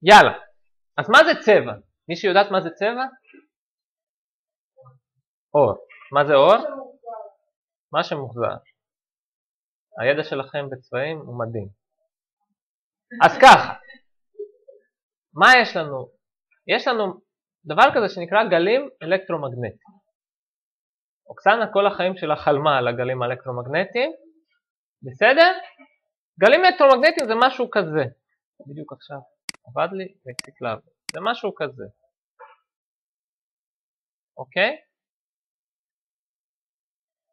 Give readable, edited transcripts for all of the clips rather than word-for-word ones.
יאללה, אז מה זה צבע? מישהו יודעת מה זה צבע? אור. מה זה אור? מה שמוחזר. הידע שלכם בצבעים הוא מדהים. אז ככה, מה יש לנו? יש לנו דבר כזה שנקרא גלים אלקטרומגנטיים. אוקסנה כל החיים שלה חלמה על הגלים האלקטרומגנטיים, בסדר? גלים אלקטרומגנטיים זה משהו כזה. בדיוק עכשיו עבד לי והפסיק לעבוד. זה משהו כזה. אוקיי?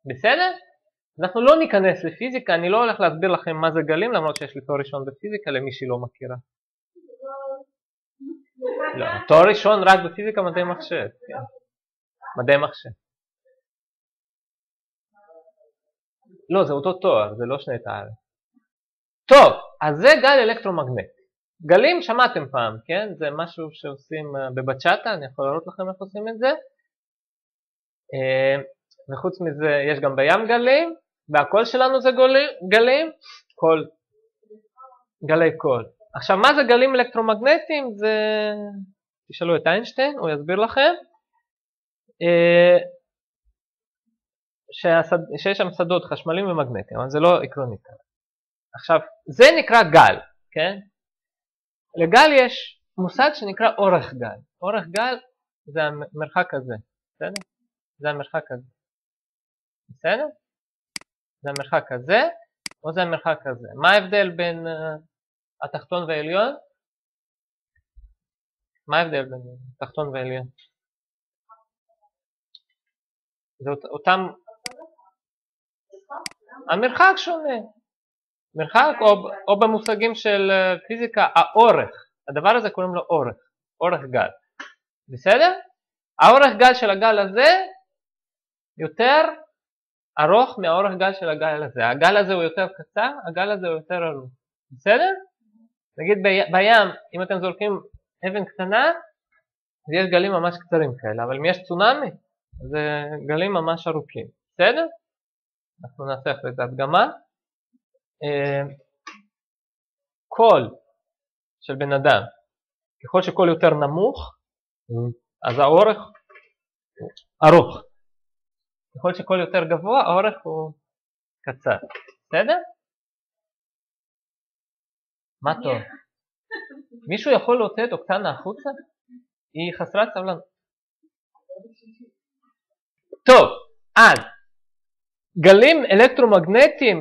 בסדר? אנחנו לא ניכנס לפיזיקה, אני לא הולך להסביר לכם מה זה גלים, למרות שיש לי תואר ראשון בפיזיקה למי שלא מכירה. לא, תואר ראשון רק בפיזיקה מדעי מחשב. כן. מדעי מחשב. לא, זה אותו תואר, זה לא שני תארים. טוב, אז זה גל אלקטרומגנטי. גלים שמעתם פעם, כן? זה משהו שעושים בבצ'אטה, אני יכול להראות לכם איך עושים את זה. וחוץ מזה יש גם בים גלים, והקול שלנו זה גלים, קול, גלי קול. עכשיו מה זה גלים אלקטרומגנטיים? זה, תשאלו את איינשטיין, הוא יסביר לכם. שיש שם שדות חשמליים ומגנטיים, אבל זה לא עקרוני. עכשיו, זה נקרא גל, כן? לגל יש מושג שנקרא אורך גל. אורך גל זה המרחק הזה, בסדר? זה המרחק הזה. בסדר? זה המרחק הזה, או זה המרחק הזה. מה ההבדל בין התחתון והעליון? מה ההבדל בין התחתון והעליון? זה אותם... המרחק שונה. מרחק או במושגים של פיזיקה, האורך. הדבר הזה קוראים לו אורך. אורך גל. בסדר? האורך גל של הגל הזה יותר ארוך מהאורך גל של הגל הזה. הגל הזה הוא יותר קצר, הגל הזה הוא יותר ארוך. בסדר? נגיד בים, אם אתם זורקים אבן קטנה, אז יש גלים ממש קצרים כאלה, אבל אם יש צונאמי, זה גלים ממש ארוכים. בסדר? אנחנו נעשה אחרי זה הדגמה. קול של בן אדם, ככל שקול יותר נמוך, אז האורך הוא ארוך. ככל שקול יותר גבוה, האורך הוא קצר. בסדר? מה טוב? מישהו יכול להוציא את אוקטנה החוצה? היא חסרת סבלנות. טוב, אז גלים אלקטרומגנטיים,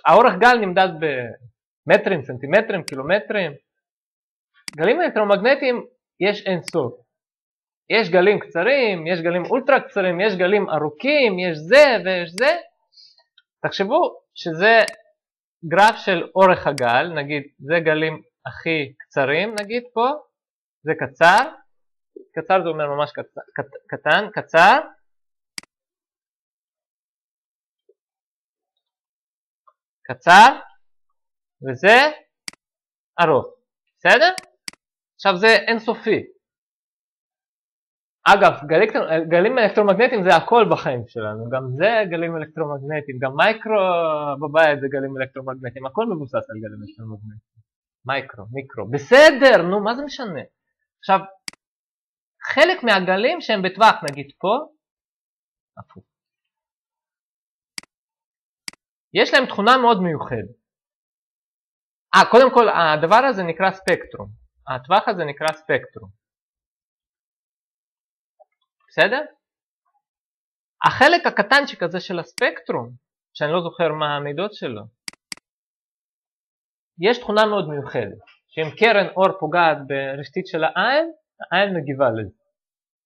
האורך גל נמדד במטרים, סנטימטרים, קילומטרים. גלים אלקטרומגנטיים יש אין סוף. יש גלים קצרים, יש גלים אולטרה קצרים, יש גלים ארוכים, יש זה ויש זה. תחשבו שזה גרף של אורך הגל, נגיד זה גלים הכי קצרים, נגיד פה, זה קצר. קצר זה אומר ממש קטן, קצר. קצר, וזה ארוך. בסדר? עכשיו זה אינסופי. אגב, גלים אלקטרומגנטיים זה הכל בחיים שלנו. גם זה גלים אלקטרומגנטיים, גם מייקרו בבית זה גלים אלקטרומגנטיים. הכל מבוסס על גלים אלקטרומגנטיים. מייקרו, מיקרו. בסדר, נו, מה זה משנה? עכשיו, חלק מהגלים שהם בטווח, נגיד פה, הפוך. יש להם תכונה מאוד מיוחדת. קודם כל, הדבר הזה נקרא ספקטרום. הטווח הזה נקרא ספקטרום. בסדר? החלק הקטנצ'יק הזה של הספקטרום, שאני לא זוכר מה המידות שלו, יש תכונה מאוד מיוחדת, שאם קרן אור פוגעת ברשתית של העין, העין מגיבה לזה,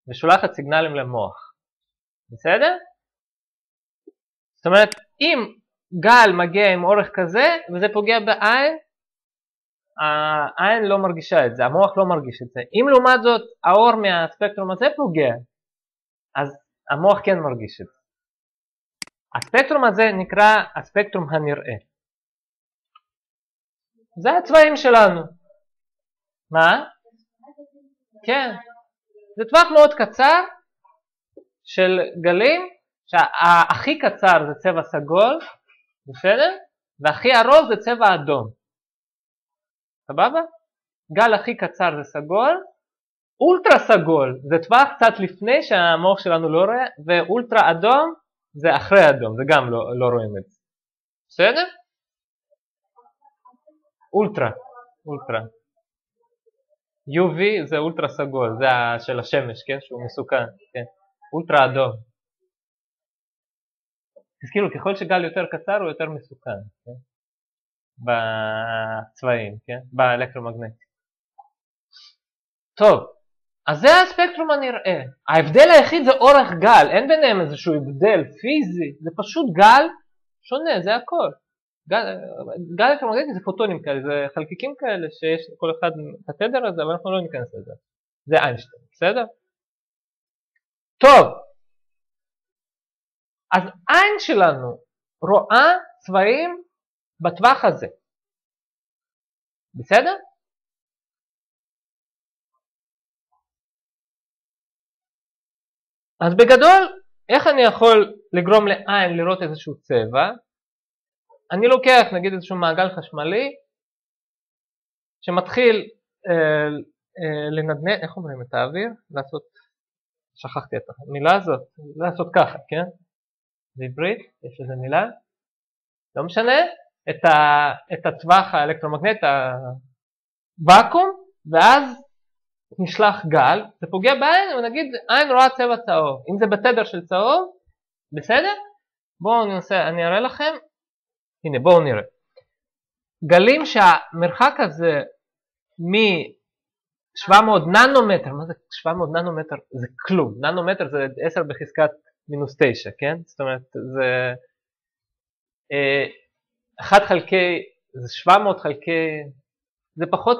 ושולחת סיגנלים למוח. בסדר? זאת אומרת, אם גל מגיע עם אורך כזה, וזה פוגע בעין, העין לא מרגישה את זה, המוח לא מרגיש את זה. אם לעומת זאת, האור מהספקטרום הזה פוגע, אז המוח כן מרגיש את זה. הספקטרום הזה נקרא הספקטרום הנראה. זה הצבעים שלנו. מה? כן. זה טווח מאוד קצר של גלים, שהכי קצר זה צבע סגול, בסדר? והכי ארוך זה צבע אדום. סבבה? גל הכי קצר זה סגול, אולטרה סגול זה טווח קצת לפני שהמוח שלנו לא רואה, ואולטרה אדום זה אחרי אדום, זה גם לא רואים את זה. בסדר? אולטרה. UV זה אולטרה סגול, זה של השמש, כן? שהוא מסוכן, כן? אולטרה אדום. תזכירו, ככל שגל יותר קצר הוא יותר מסוכן, כן? בצבעים, כן? באלקטרומגנטי. טוב, אז זה הספקטרום הנראה. ההבדל היחיד זה אורך גל, אין ביניהם איזשהו הבדל פיזי, זה פשוט גל שונה, זה הכל. גל אלקטרומגנטי זה פוטונים כאלה, זה חלקיקים כאלה שיש לכל אחד את התדר הזה, אבל אנחנו לא ניכנס לזה. זה איינשטיין, בסדר? טוב, אז עין שלנו רואה צבעים בטווח הזה. בסדר? אז בגדול, איך אני יכול לגרום לעין לראות איזשהו צבע? אני לוקח נגיד איזשהו מעגל חשמלי שמתחיל לנדנד, איך אומרים את האוויר? לעשות, שכחתי את המילה הזאת, לעשות ככה, כן? בעברית, יש איזה מילה? לא משנה, את הטווח האלקטרומגנט, הוואקום, ואז נשלח גל, זה פוגע בעין, ונגיד עין רואה צבע צהוב. אם זה בתדר של צהוב, בסדר? בואו ננסה, אני אראה לכם. הנה, בואו נראה. גלים שהמרחק הזה מ-700 ננומטר, מה זה 700 ננומטר? זה כלום. ננומטר זה 10 בחזקת מינוס 9, כן? זאת אומרת, זה 1 חלקי, זה 700 חלקי, זה פחות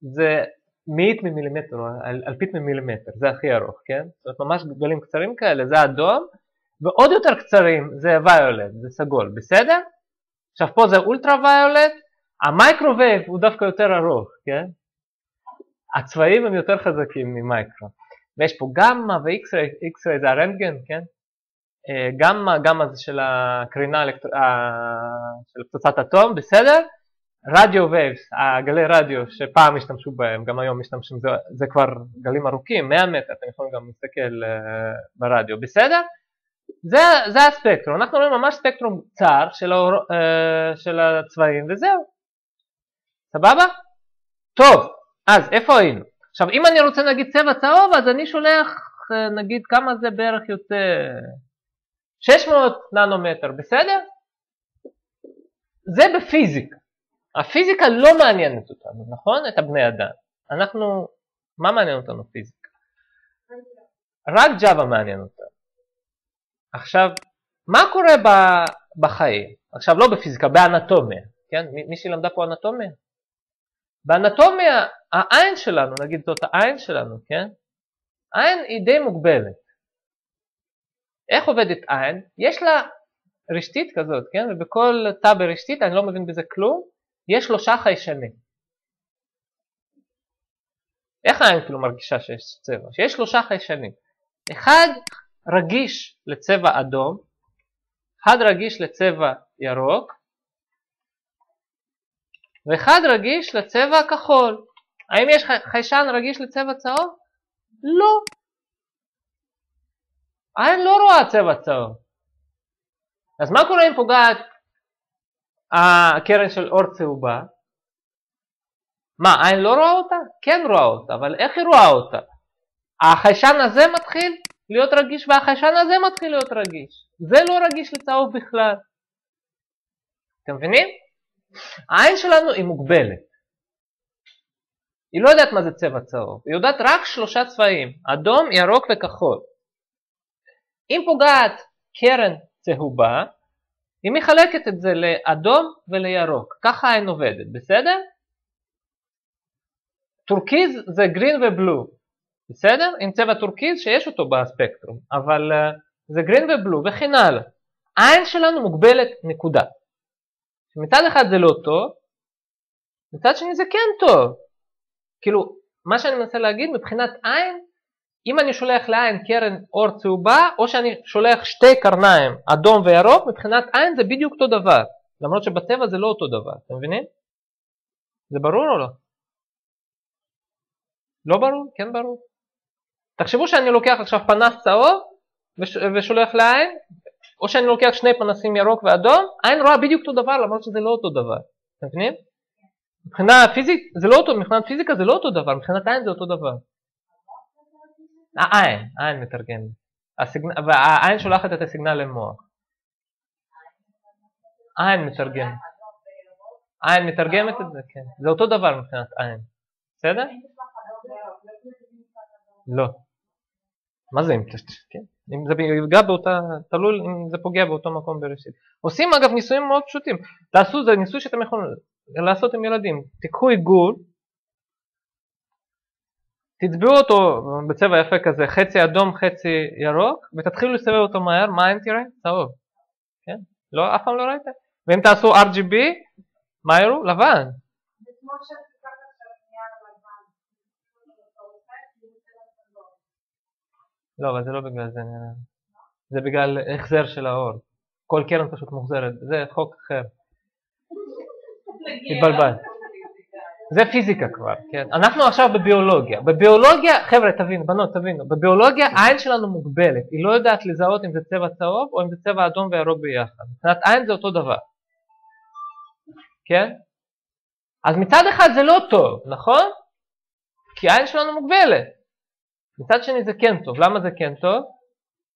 זה מאית ממילימטר, או אלפית ממילימטר, זה הכי ארוך, כן? זאת אומרת, ממש גלים קצרים כאלה, זה אדום, ועוד יותר קצרים זה ויולט, זה סגול, בסדר? עכשיו פה זה אולטרה ויולט, המייקרווייב הוא דווקא יותר ארוך, כן? הצבעים הם יותר חזקים ממייקרו, ויש פה גמא ו-X-ray, X-ray זה הרנטגן, כן? גמא זה של הקרינה של פצצת אטום, בסדר? רדיו וייבס, הגלי רדיו שפעם השתמשו בהם, גם היום משתמשים, זה כבר גלים ארוכים, 100 מטר, אתם יכולים גם להסתכל ברדיו, בסדר? זה הספקטרום, אנחנו רואים ממש ספקטרום צר של הצבעים וזהו, סבבה? טוב, אז איפה היינו? עכשיו אם אני רוצה נגיד צבע צהוב, אז אני שולח נגיד כמה זה בערך יותר, 600 ננומטר, בסדר? זה בפיזיקה. הפיזיקה לא מעניינת אותנו, נכון? את הבני אדם. אנחנו, מה מעניין אותנו פיזיקה? רק ג'אווה מעניין אותנו. עכשיו, מה קורה בחיים? עכשיו לא בפיזיקה, באנטומיה, כן? מי שלמדה פה אנטומיה? באנטומיה, העין שלנו, נגיד זאת העין שלנו, כן? העין היא די מוגבלת. איך עובדת עין? יש לה רשתית כזאת, כן? ובכל תא ברשתית, אני לא מבין בזה כלום, יש 3 חיישנים. איך העין כאילו מרגישה שיש צבע? שיש 3 חיישנים. אחד רגיש לצבע אדום, אחד רגיש לצבע ירוק, ואחד רגיש לצבע כחול. האם יש חיישן רגיש לצבע צהוב? לא. העין לא רואה צבע צהוב. אז מה קורה אם פוגעת הקרן של אור צהובה? מה, העין לא רואה אותה? כן רואה אותה, אבל איך היא רואה אותה? החיישן הזה מתחיל להיות רגיש והחיישן הזה מתחיל להיות רגיש. זה לא רגיש לצהוב בכלל. אתם מבינים? העין שלנו היא מוגבלת. היא לא יודעת מה זה צבע צהוב. היא יודעת רק 3 צבעים, אדום, ירוק וכחול. אם פוגעת קרן צהובה, היא מחלקת את זה לאדום ולירוק. ככה העין עובדת, בסדר? טורקיז זה גרין ובלו, בסדר? עם צבע טורקיז שיש אותו בספקטרום, אבל זה גרין ובלו וכן הלאה. העין שלנו מוגבלת נקודה. מצד אחד זה לא טוב, מצד שני זה כן טוב. כאילו, מה שאני מנסה להגיד מבחינת עין, אם אני שולח לעין קרן אור צהובה, או שאני שולח 2 קרניים, אדום וירוק, מבחינת עין זה בדיוק אותו דבר. למרות שבטבע זה לא אותו דבר, אתם מבינים? זה ברור או לא? לא ברור? כן ברור. תחשבו שאני לוקח עכשיו פנס צהוב ושולח לעין, או שאני לוקח שני פנסים ירוק ואדום, עין רואה בדיוק אותו דבר, למרות שזה לא אותו דבר. אתם מבינים? מבחינה פיזית זה לא אותו, מבחינת פיזיקה זה לא אותו דבר, מבחינת עין זה אותו דבר. העין מתרגם. והעין שולחת את הסיגנל למוח. עין מתרגם. עין מתרגמת את זה, כן. זה אותו דבר מבחינת עין. בסדר? לא. מה זה אם זה יפגע באותה, תלוי אם זה פוגע באותו מקום בראשית. עושים אגב ניסויים מאוד פשוטים. תעשו, זה ניסוי שאתם יכולים לעשות עם ילדים. תיקחו עיגול, תצבעו אותו בצבע יפה כזה, חצי אדום, חצי ירוק, ותתחילו לסובב אותו מהר, מה אין תראה? צהוב. כן? לא, אף פעם לא ראיתם? ואם תעשו RGB, מה יראו? לבן. לא, אבל זה לא בגלל זה, זה בגלל החזר של האור. כל קרן פשוט מוחזרת, זה חוק אחר. התבלבל. זה פיזיקה כבר, כן? אנחנו עכשיו בביולוגיה. בביולוגיה, חבר'ה, תבינו, בנות, תבינו. בביולוגיה העין שלנו מוגבלת. היא לא יודעת לזהות אם זה צבע צהוב או אם זה צבע אדום וירוק ביחד. מבחינת עין זה אותו דבר. כן? אז מצד אחד זה לא טוב, נכון? כי העין שלנו מוגבלת. מצד שני זה כן טוב. למה זה כן טוב?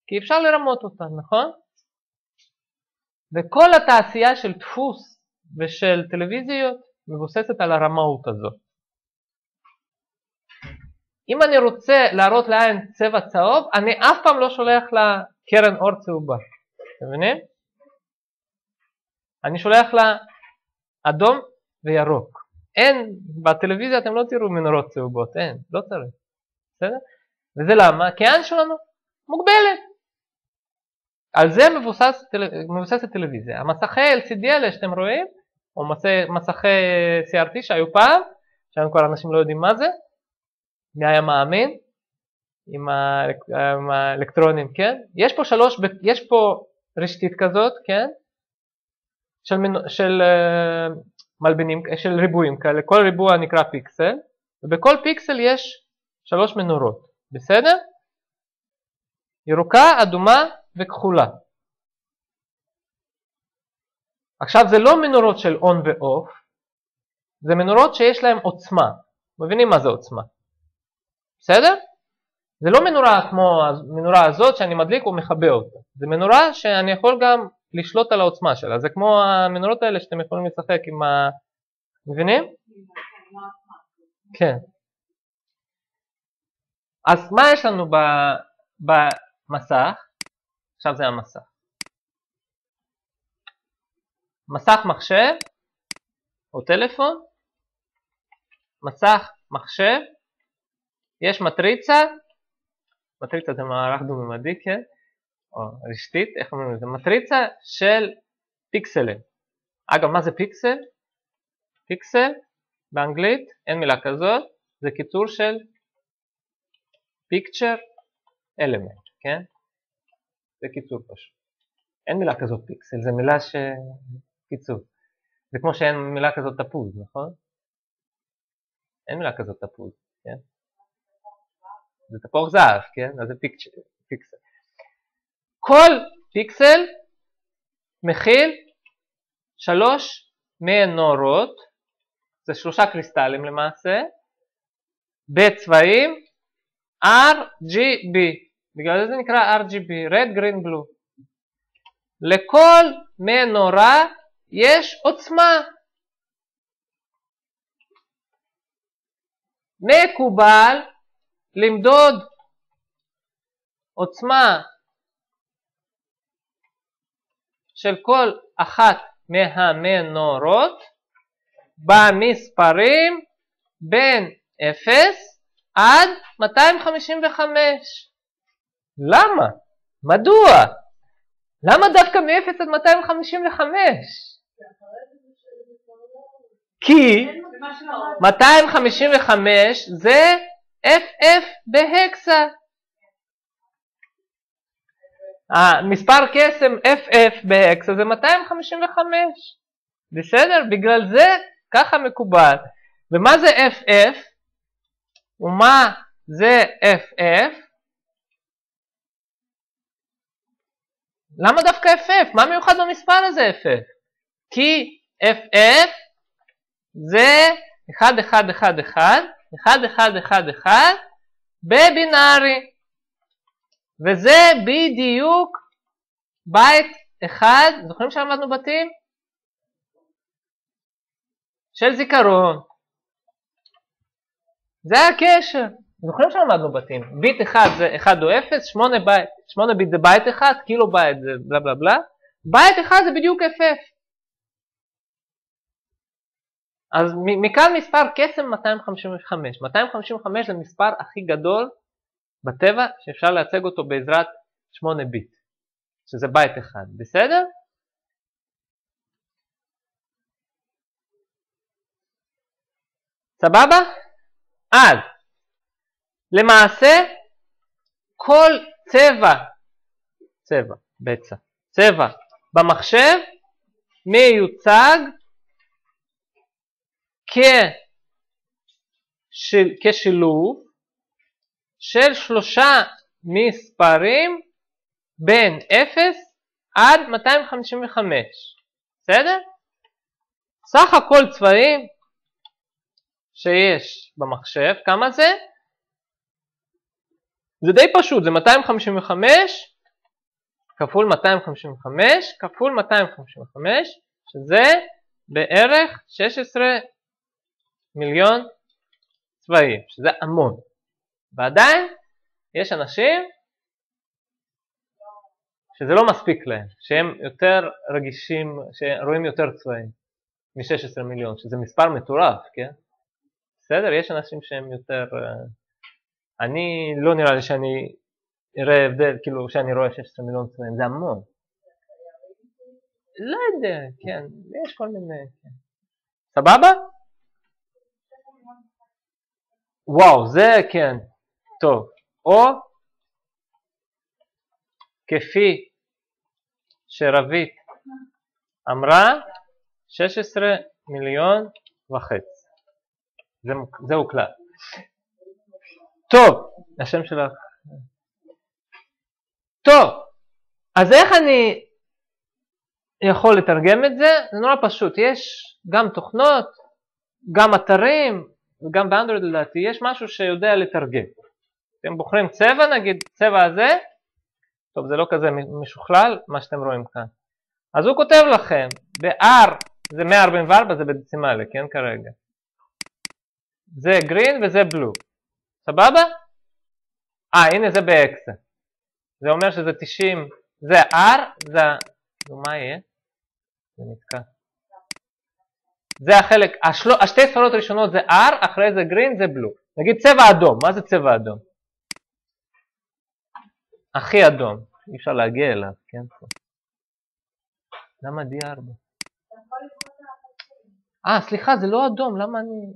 כי אפשר לרמות אותה, נכון? וכל התעשייה של דפוס ושל טלוויזיות מבוססת על הרמאות הזאת. אם אני רוצה להראות לעין צבע צהוב, אני אף פעם לא שולח לה קרן אור צהובה. אתם מבינים? אני שולח לה אדום וירוק. אין, בטלוויזיה אתם לא תראו מנורות צהובות, אין, לא צריך. בסדר? וזה למה? כי העין שלנו מוגבלת. על זה מבוססת טלוויזיה. המסכי LCD האלה שאתם רואים, או מסכי CRT שהיו פעם, שהיום כבר אנשים לא יודעים מה זה, מי היה מאמין, עם האלקטרונים, כן? יש פה רשתית כזאת, כן? של מלבנים, של ריבועים כאלה, כל ריבוע נקרא פיקסל, ובכל פיקסל יש 3 מנורות, בסדר? ירוקה, אדומה וכחולה. עכשיו זה לא מנורות של און ואוף, זה מנורות שיש להן עוצמה. מבינים מה זה עוצמה? בסדר? זה לא מנורה כמו המנורה הזאת שאני מדליק ומכבה אותה. זה מנורה שאני יכול גם לשלוט על העוצמה שלה. זה כמו המנורות האלה שאתם יכולים לשחק עם ה... מבינים? כן. אז מה יש לנו במסך? עכשיו זה המסך. מסך מחשב או טלפון, מסך מחשב, יש מטריצה, מטריצה זה מערך דו-ממדי, כן? או רשתית, איך אומרים לזה? מטריצה של פיקסלים. אגב, מה זה פיקסל? פיקסל, באנגלית, אין מילה כזאת, זה קיצור של picture element, כן? זה קיצור פשוט. אין מילה כזאת פיקסל, זה מילה קיצור. זה כמו שאין מילה כזאת תפוז, נכון? אין מילה כזאת תפוז, כן? זה תפוח זהב, כן? אז זה פיקסל. כל פיקסל מכיל 3 מנורות, זה 3 קריסטלים למעשה, בצבעים RGB, בגלל זה נקרא RGB, Red, Green, Blue. לכל מנורה יש עוצמה. מקובל למדוד עוצמה של כל אחת מהמנורות במספרים בין 0 עד 255. למה? מדוע? למה דווקא מ-0 עד 255? כי 255 זה FF בהקסה. המספר קסם FF בהקסה זה 255. בסדר? בגלל זה ככה מקובל. ומה זה FF? ומה זה FF? למה דווקא FF? מה מיוחד במספר הזה FF? כי FF זה 1, 1, 1, 1, 1, 1, 1, 1 בבינארי. וזה בדיוק בית אחד, זוכרים שלמדנו בתים? של זיכרון. זה הקשר. זוכרים שלמדנו בתים? ביט אחד זה 1 או 0, 8 ביט זה בית אחד, קילו בית זה בלה בלה בלה. בית אחד זה בדיוק FF. אז מכאן מספר קסם 255. 255 זה מספר הכי גדול בטבע שאפשר להציג אותו בעזרת 8 ביט, שזה בית אחד, בסדר? סבבה? אז, למעשה, כל צבע במחשב מיוצג כשילוב של 3 מספרים בין 0 עד 255. בסדר? סך הכל צבעים שיש במחשב, כמה זה? זה די פשוט, זה 255 כפול 255 כפול 255, שזה בערך 16 מיליון צבעים, שזה המון. ועדיין יש אנשים שזה לא מספיק להם, שהם יותר רגישים, שרואים יותר צבעים מ-16 מיליון, שזה מספר מטורף, כן? בסדר, יש אנשים שהם יותר... אני לא נראה לי שאני אראה הבדל, כאילו שאני רואה 16 מיליון צבעים, זה המון. לא יודע, כן, יש כל מיני... כן. סבבה? וואו, זה כן, טוב. או כפי שרבית אמרה, 16 מיליון וחצי. זהו כלל. טוב, השם שלך. טוב, אז איך אני יכול לתרגם את זה? זה נורא פשוט. יש גם תוכנות, גם אתרים, וגם באנדרואיד לדעתי, יש משהו שיודע לתרגם. אתם בוחרים צבע, נגיד צבע הזה, טוב, זה לא כזה משוכלל, מה שאתם רואים כאן. אז הוא כותב לכם, ב-R זה 144, זה בדצימלי, כן, כרגע. זה green וזה blue. סבבה? הנה זה ב-X. זה אומר שזה 90, זה R, זה... מה יהיה? זה נתקע. זה החלק, השתי ספרות ראשונות זה R, אחרי זה green, זה blue. נגיד צבע אדום, מה זה צבע אדום? הכי אדום, אי אפשר להגיע אליו, כן? למה D4? סליחה, זה לא אדום, למה אני...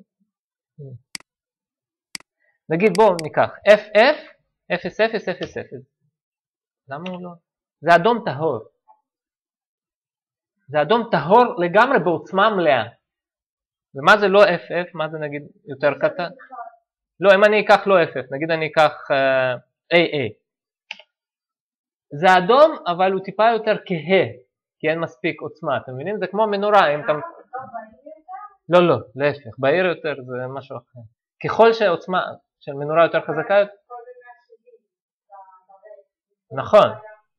נגיד בואו ניקח FF, 0000. למה הוא לא? זה אדום טהור. זה אדום טהור לגמרי בעוצמה מלאה. ומה זה לא FF? מה זה נגיד יותר קטן? לא, אם אני אקח לא FF, נגיד אני אקח AA. זה אדום, אבל הוא טיפה יותר כהה, כי אין מספיק עוצמה, אתם מבינים? זה כמו מנורה, אם אתם... לא, להפך, בעיר יותר זה משהו אחר. ככל שהעוצמה של מנורה יותר חזקה... נכון,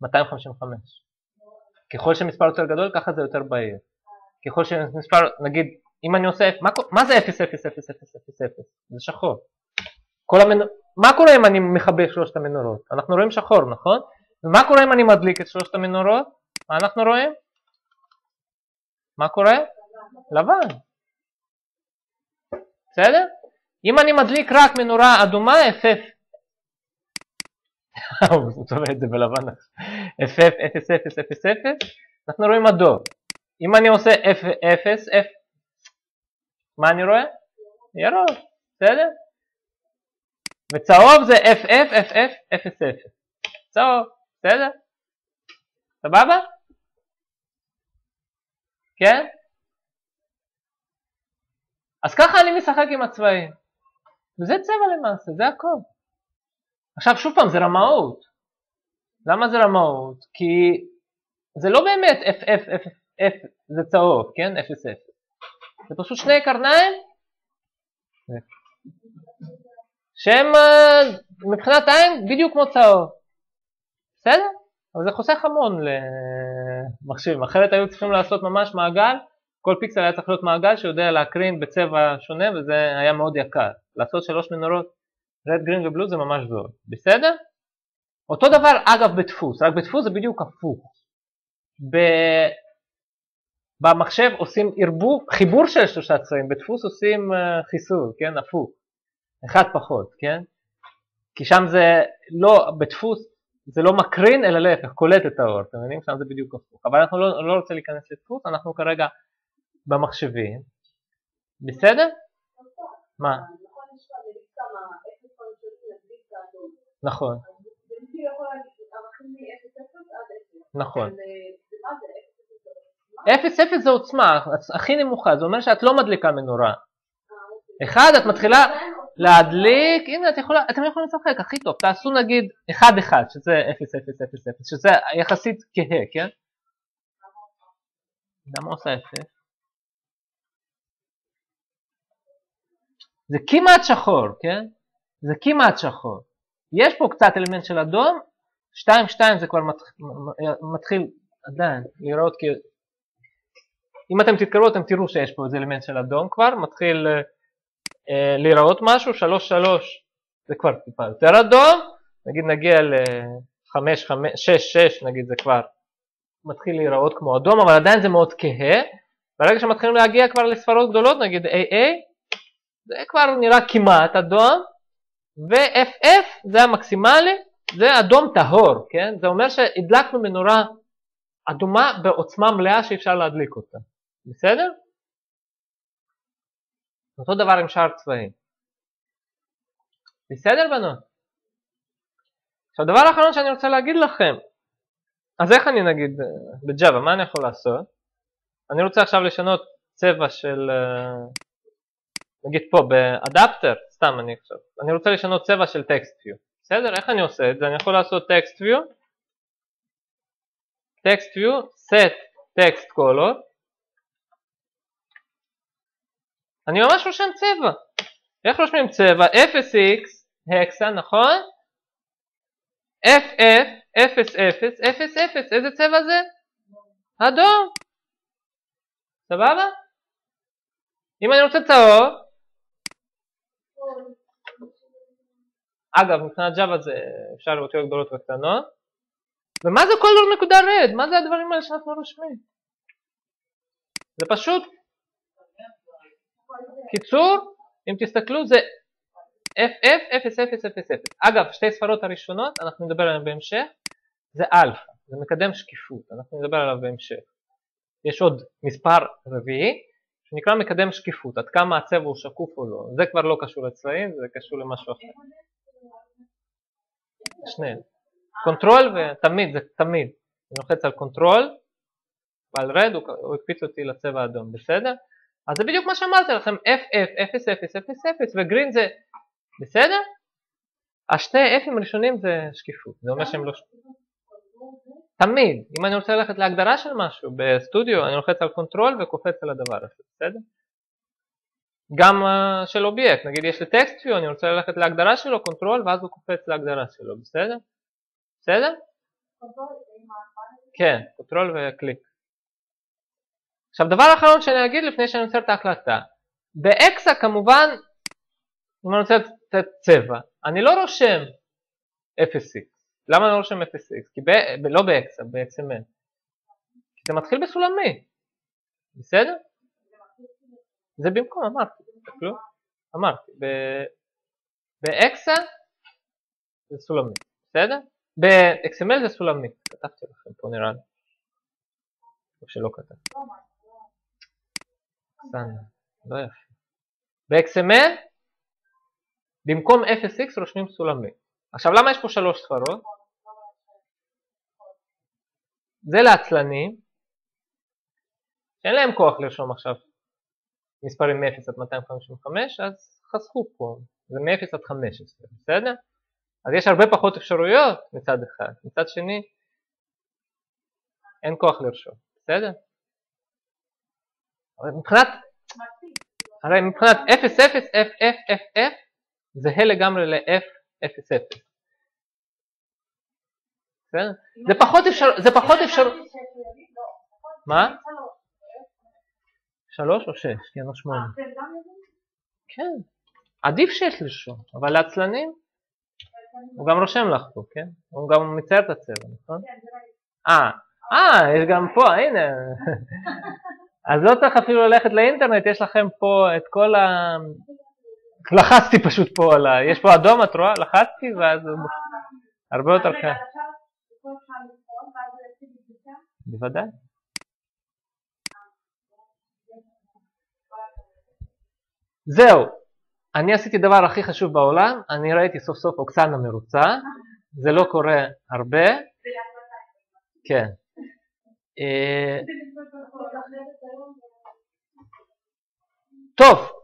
255. ככל שמספר יותר גדול, ככה זה יותר בעיר. ככל שמספר, נגיד, אם אני עושה... מה זה 00000? זה שחור. מה קורה אם אני מחבר 3 המנורות? אנחנו רואים שחור, נכון? ומה קורה אם אני מדליק את 3 המנורות? מה אנחנו רואים? מה קורה? לבן. בסדר? אם אני מדליק רק מנורה אדומה, FF. הוא צובע את זה בלבן. FF, 0000, אנחנו רואים אדום. אם אני עושה F0, מה אני רואה? ירוק, בסדר? וצהוב זה FF, FF, 00. צהוב, בסדר? סבבה? כן? אז ככה אני משחק עם הצבעים. וזה צבע למעשה, זה הכל. עכשיו שוב פעם, זה רמאות. למה זה רמאות? כי זה לא באמת F זה צהוב, כן? 0, 0. זה פשוט שני קרניים שהם מבחינת עין בדיוק כמו צהוב. בסדר? אבל זה חוסך המון למחשבים. אחרת היו צריכים לעשות ממש מעגל. כל פיקסל היה צריך להיות מעגל שיודע להקרין בצבע שונה, וזה היה מאוד יקר. לעשות 3 מנורות, רד, גרין ובלו זה ממש זול. בסדר? אותו דבר אגב בדפוס, רק בדפוס זה בדיוק הפוך. במחשב עושים חיבור של 3 צבעים, בדפוס עושים חיסור, כן? הפוך. אחד פחות, כן? כי שם זה לא, בדפוס זה לא מקרין אלא להפך, קולט את האור, אתם מבינים? שם זה בדיוק הפוך. אבל אנחנו לא רוצים להיכנס לדפוס, אנחנו כרגע במחשבים. בסדר? מה? נכון. נכון. 0, 0 זה עוצמה, הכי נמוכה, זה אומר שאת לא מדליקה מנורה. 1, את מתחילה להדליק, הנה אתם יכולים לשחק, הכי טוב, תעשו נגיד 1, 1, שזה 0, 0, 0, 0, שזה יחסית כהה, כן? למה עושה 0? זה כמעט שחור, כן? זה כמעט שחור. יש פה קצת אלמנט של אדום, 2, 2 זה כבר מתחיל עדיין לראות כי... אם אתם תתקראו אתם תראו שיש פה איזה אלמנט של אדום כבר, מתחיל להיראות משהו, 3, 3 זה כבר טיפה יותר אדום, נגיד נגיע ל-5, 6, 6 נגיד זה כבר מתחיל להיראות כמו אדום, אבל עדיין זה מאוד כהה, ברגע שמתחילים להגיע כבר לספרות גדולות, נגיד AA, זה כבר נראה כמעט אדום, ו-FF זה המקסימלי, זה אדום טהור, כן? זה אומר שהדלקנו מנורה אדומה בעוצמה מלאה שאפשר להדליק אותה, בסדר? אותו דבר עם שאר צבעים. בסדר בנות? עכשיו דבר האחרון שאני רוצה להגיד לכם, אז איך אני נגיד בג'אווה, מה אני יכול לעשות? אני רוצה עכשיו לשנות צבע של, נגיד פה באדפטר, סתם אני חושב, אני רוצה לשנות צבע של טקסט ויו. בסדר? איך אני עושה את זה? אני יכול לעשות טקסט ויו, טקסט ויו, set text color, אני ממש רושם צבע. איך רושמים צבע? 0x, הקסה, נכון? FF, 0, 0, 0, 0, איזה צבע זה? אדום. סבבה? אם אני רוצה צהוב, אגב, מבחינת ג'אווה זה אפשר לאותיות גדולות וקטנות, ומה זה כל נקודה רד? מה זה הדברים האלה שאנחנו רושמים? זה פשוט קיצור, אם תסתכלו זה FF 0000. אגב, שתי ספרות הראשונות, אנחנו נדבר עליהן בהמשך, זה אלפא, זה מקדם שקיפות, אנחנו נדבר עליו בהמשך. יש עוד מספר רביעי, שנקרא מקדם שקיפות, עד כמה הצבע הוא שקוף או לא. זה כבר לא קשור לצבעים, זה קשור למשהו אחר. שניהם. קונטרול ותמיד, זה תמיד. אני לוחץ על קונטרול, ועל רד הוא הקפיץ אותי לצבע האדום, בסדר? אז זה בדיוק מה שאמרתי לכם, FF 0000 וגרין זה בסדר? השני F'ים הראשונים זה שקיפות, זה אומר שהם לא שקיפות. תמיד, אם אני רוצה ללכת להגדרה של משהו בסטודיו, אני לוחץ על קונטרול וקופץ על הדבר הזה, בסדר? גם של אובייקט, נגיד יש לי טקסט ויו, אני רוצה ללכת להגדרה שלו, קונטרול, ואז הוא קופץ להגדרה שלו, בסדר? בסדר? כן, קונטרול וקליק. עכשיו דבר אחרון שאני אגיד לפני שאני יוצר את ההקלטה, באקסה כמובן, אם אני רוצה לתת צבע, אני לא רושם 0x. למה אני לא רושם 0x? כי לא באקסה, ב-XML. כי זה מתחיל בסולמי. בסדר? זה במקום, אמרתי. תקלו? אמרתי. באקסה זה סולמי. בסדר? ב-XML זה סולמי. כתבתי לכם פה נראה לי. או שלא כתבתי. לא יפה. ב-XML במקום 0x רושמים סולמי. עכשיו למה יש פה 3 ספרות? זה לעצלנים שאין להם כוח לרשום עכשיו מספרים מ-0 עד 255, אז חסכו פה, זה מ-0 עד 15, בסדר? אז יש הרבה פחות אפשרויות מצד אחד, מצד שני אין כוח לרשום, בסדר? אבל מבחינת 0, 0, F, F, F, F, זהה לגמרי ל-F, 0, 0. בסדר? זה פחות אפשרות. מה? 3 או 6? כן, או 8. כן, עדיף 6 לרשום, אבל לעצלנים הוא גם רושם לך פה, כן? הוא גם מצייר את הצבע, נכון? יש גם פה, הנה. אז לא צריך אפילו ללכת לאינטרנט, יש לכם פה את כל לחצתי פשוט פה יש פה אדום, את רואה? לחצתי ואז הרבה יותר קל. בוודאי. זהו, אני עשיתי דבר הכי חשוב בעולם, אני ראיתי סוף סוף אוקסנה מרוצה, זה לא קורה הרבה. כן. טוב.